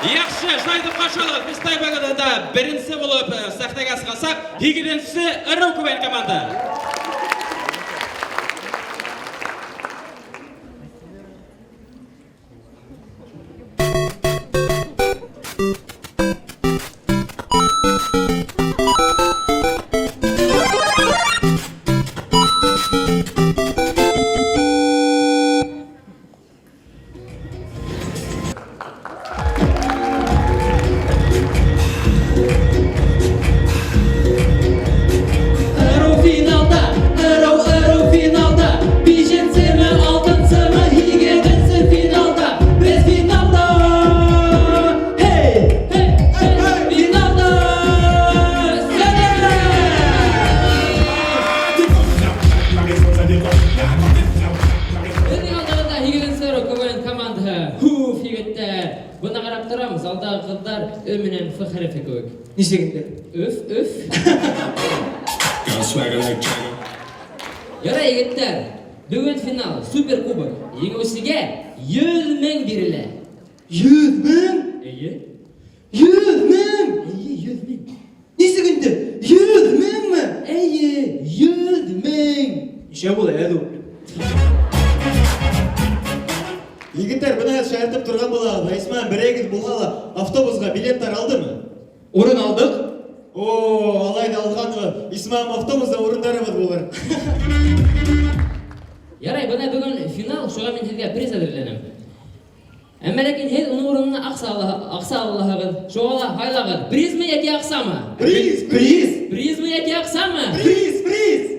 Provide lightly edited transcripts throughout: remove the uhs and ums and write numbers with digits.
Yaxshi, Жайды Қашалов Бестай бағытында бірінші болып сахнаға шығасақ, екіншісі ірі көбен команда. Yara yigitlar, bugun final super kubok. Yenguvchiga 100 ming beriladi. 100 ming? Eye? 100 ming? Eye 100 ming. Nesi günde? 100 ming mi? Eye 100 ming. İşe bu da ya. Yigitler buna şartıp turgan bola. İsmail birегіз болғалы автобусқа билеттер алды mı? Orun aldık. Oo, alayda alğanı. İsmail автобуста орындарыбыз болар. Yaray, bana bugün final şoğa men sizge priz әзірленем. Әмма ләкин һез уның урынына акса аллаһыгыз. Шоға хайлағыз. Призмы яки аксамы? Приз! Призмы яки аксамы? Приз!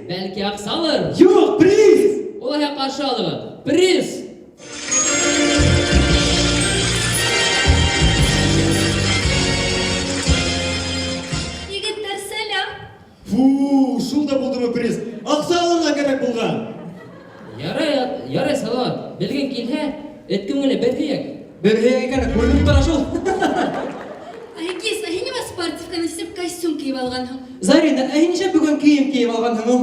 Бәлки аксалыр. Yok, приз! Олай қаршы алығыз. Приз! Егеттер, сәлем. Фу, шулда болды мы приз? Ақса алырға керек болған. Ярай салат. Белген келсе, эткімгілі бәтейек. Bir heyekene koyduk da şol. Әйгес, әйнеме спортивканы сеп костюм киіп алғанһың? Zarina, aynıca bugün kiyim algan hanım.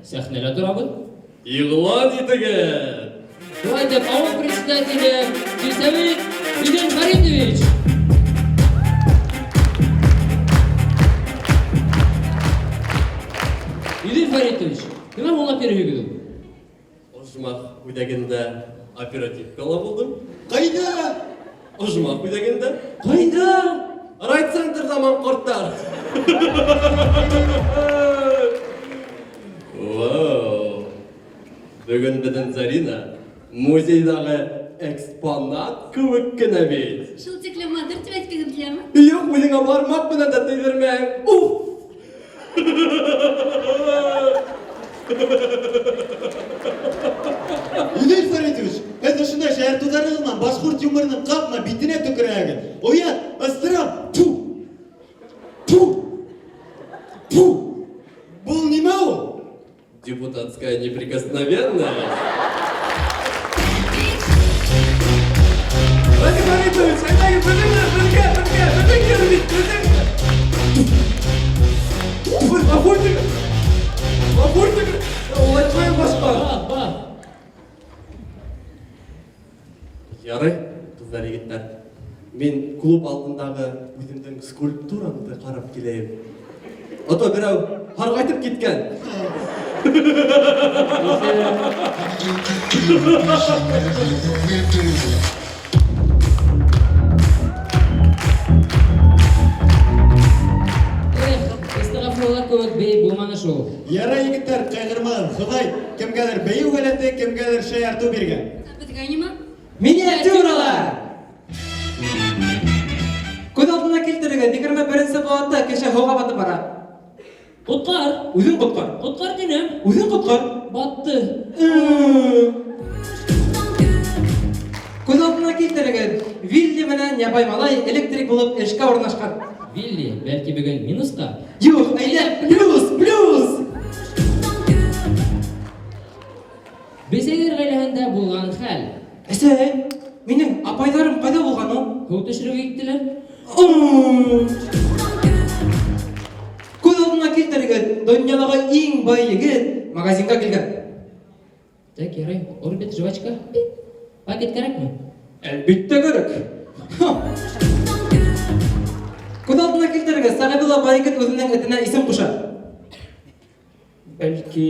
Сәхнелі тұрабын. Иғлан етіген. Давайте, ауыл председателі Сельсовет Юрий Фаридович. Юрий Фаридович, кімі оңлап беріп Ұжмақ өйдегенде оперативкала болдым. Қайда? Ұжмақ өйдегенде. Kayda? Райцентр заман құрттар. Вау. Бүгін біздің Зарина музейдағы экспонат көмік кіна бейт. Шыл текле мадыр деп әйткенім тілемі? Yok, өзіңе бармақ бұна да түйдірмең. Юрий Фаридович, ez ушундай шаяртууларыңыздан башкұрт юморунун капма битине түкүрәгин. Оят, ыстырам. Пу. Бул неме ол? Депутатская неприкосновенная. Владимир Фаридович, айтайын, Охотник, олай твоя башқа. Бар. Ярай, қыздар егеттер. Мен клуб алдындағы өзімдің скульптурамды қарап келейім. Ото бірәу қарғайтып кеткен. Истығафырлар көмек бей болманы шоу. Яра егиттер кайгырмагын. Худай кемгәдер бейүү галәте, кемгәдер шаяртуу берген. Бізге неме? Miniatюралар! Көз алдына келтірген 21 балатта кеше хоға батып бара. Құтқар. Өзің құтқар. Құтқар денем. Өзің құтқар. Батты. Көз алдына келтірген Вилли менен Ябай малай электрик болып эшке орнашқан. Вилли, бәлки бүгін минусқа. Юх, әйдә, плюс! Бесегер ғайлағында болған хәл. Әсәй, менің апайларым қайда болған о? Көк түшіріп еттілер. Көз алдына келтірген дөньядагы иң бай егет магазинга килгән. Так, ярай, орбит жвачка. Пакет кәрәкме? Әлбәттә кирәк. Күз алдына килтерегез, Сәгъдулла бай егет үзенең этенә исем куша. Бәлки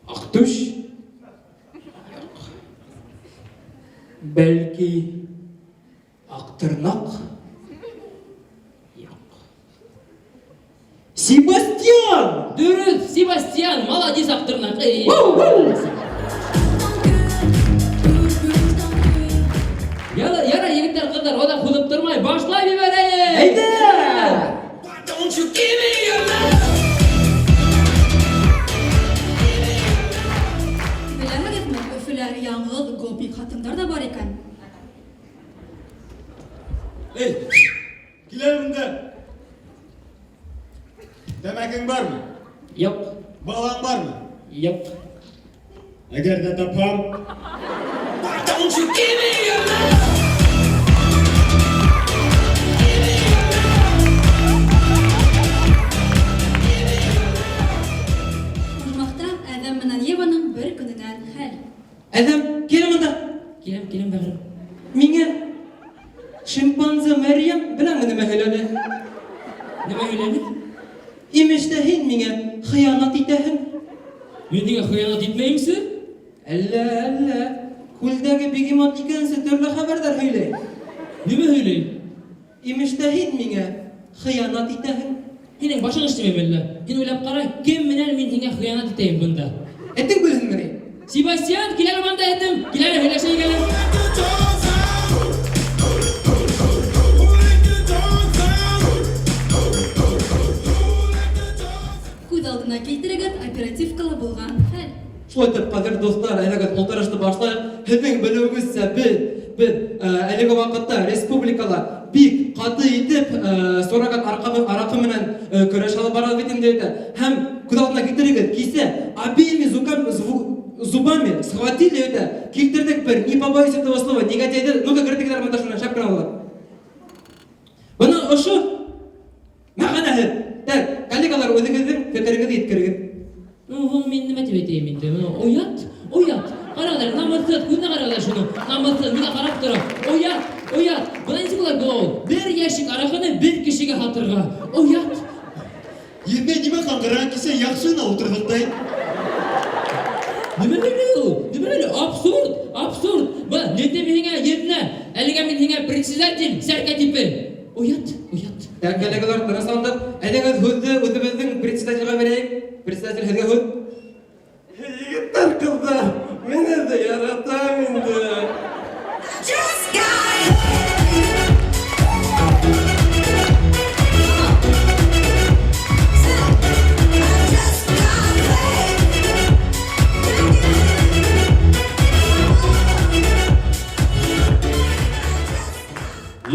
Актүш? Бәлки Актырнак? Себастьян! Дөрес, Себастьян, молодец Актырнак. Яра, егеттер, кыздар, ода кудып тормай, башлай бибәрәйек. Әйдә! Беләһегезме, Өфөләр яңгыл гопик хатындар да бар икән. Ey, kiler bunda. Demekin var mı? Yok, Bağlan var mı? yok. Eğer de tapam. Ожмакта Әдәм менән Еваның бер көненән хәл. Әдәм, кил монда. Килем, бәгырем. Миңа шимпанзе Мәрьям белән генә мәһәлләде. Нимә һөйләде? Имештә һин миңа хыянат итәһең. Мин нигә хыянат итмәймсе? Әллә, күлдәге бегемот икәнсе төрле хәбәрдар һөйләй. Нимә һөйләй? Имештә һин миңа хыянат итәһең. Һинең башың эшләмәме әллә? Һин уйлап кара, кем менән мин һиңа хыянат итәйем бунда? Әтең белсенме? Себастьян, киләле монда әйтем. Киләле һөйләшәйгәле. Күз алдына килтерегез оперативкала булган хәл. Шулай итеп, кадер достар, әлеге ултырышты башлайык. Һезнең белүегезчә, без әлеге вакытта республикала бик каты итеп сурагат аракы менән көрәш алып барабыз бит инде әйтә. Һәм күз алдына китерегез, кисә обеими зубами схватили это, килтердек бер, не побоюсь этого слова, негодяйды, ну-ка кертегеләр монда шуны шапканы алып. Бына ошо мәгънәһе. Так, коллегалар, үзегезнең фикерегезне yetkirегез. Ну, мин нимә дип әйтәм инде? Оят. Карагызлар, намыссыз, күзенә карагызлар шуны. Намыссыз, миңа карап тора. Оят. Бuna ничек булар бу? Бер яшик аракыны бер кешегә хатырга. Оят. Yerine nime kangıran kise yaksığına oturduk dayı. Нимә һөйләү? Абсурд. Ба, нидә миңа ерне? Әлегә мин һиңа председатель, сәркә типе. Оят. Так, коллегалар, тырыс алдык. Әлегез һүзне үзебезнең председательгә бирәйек. Председатель һезгә һүз. Егеттер, кыздар, менә дә яратам инде.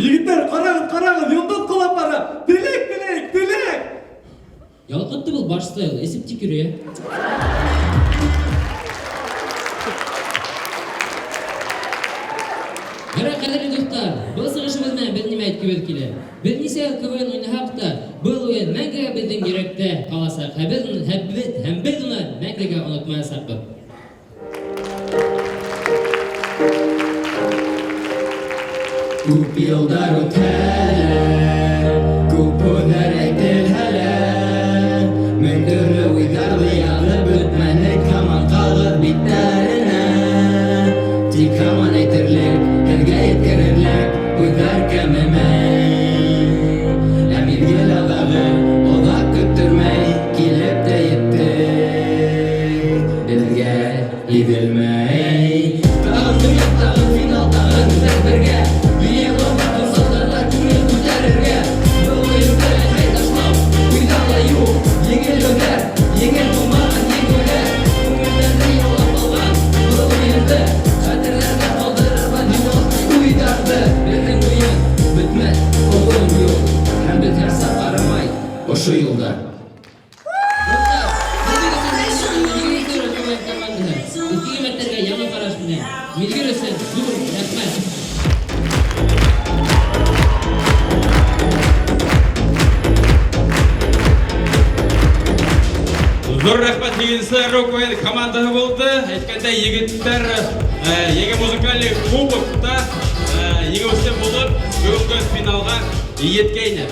Егеттер, карагыз, йолдыз кулап бара. Телек. Ялкытты бул башта, эсип тикүрә. Ярай, кадерле достар, бу сыгышыбыз менән без нимә әйткебез килә? Без нисә КВН уйнасак та, бу уен мәңгегә безнең йөрәктә калачак. Һәм без уны мәңгегә онытмаячакбыз. Күп йылдар үтәләр, күп һөнәр әйтелһәләр, мең төрле уйҙарҙы яҙып бөтмәнек, һаман ҡалыр биттәренә. Тик һаман әйтерлек, һеҙгә еткерерлек уйҙар кәмемәй. Ә миҙгел аҙағы оҙаҡ көттөрмәй, килеп тә етте беҙгә иҙелмәй. Тағын төйәк, тағын финал, тағын үҙәк бергә. Ошо йылда Яңа караш менән. Милгер өсөн зур рәхмәт. Зор рахмат дегенсі Роковен команда болды. Айткандай егеттер еге музыкальный кубокта егеусте болып бүгінгі финалға еткейді.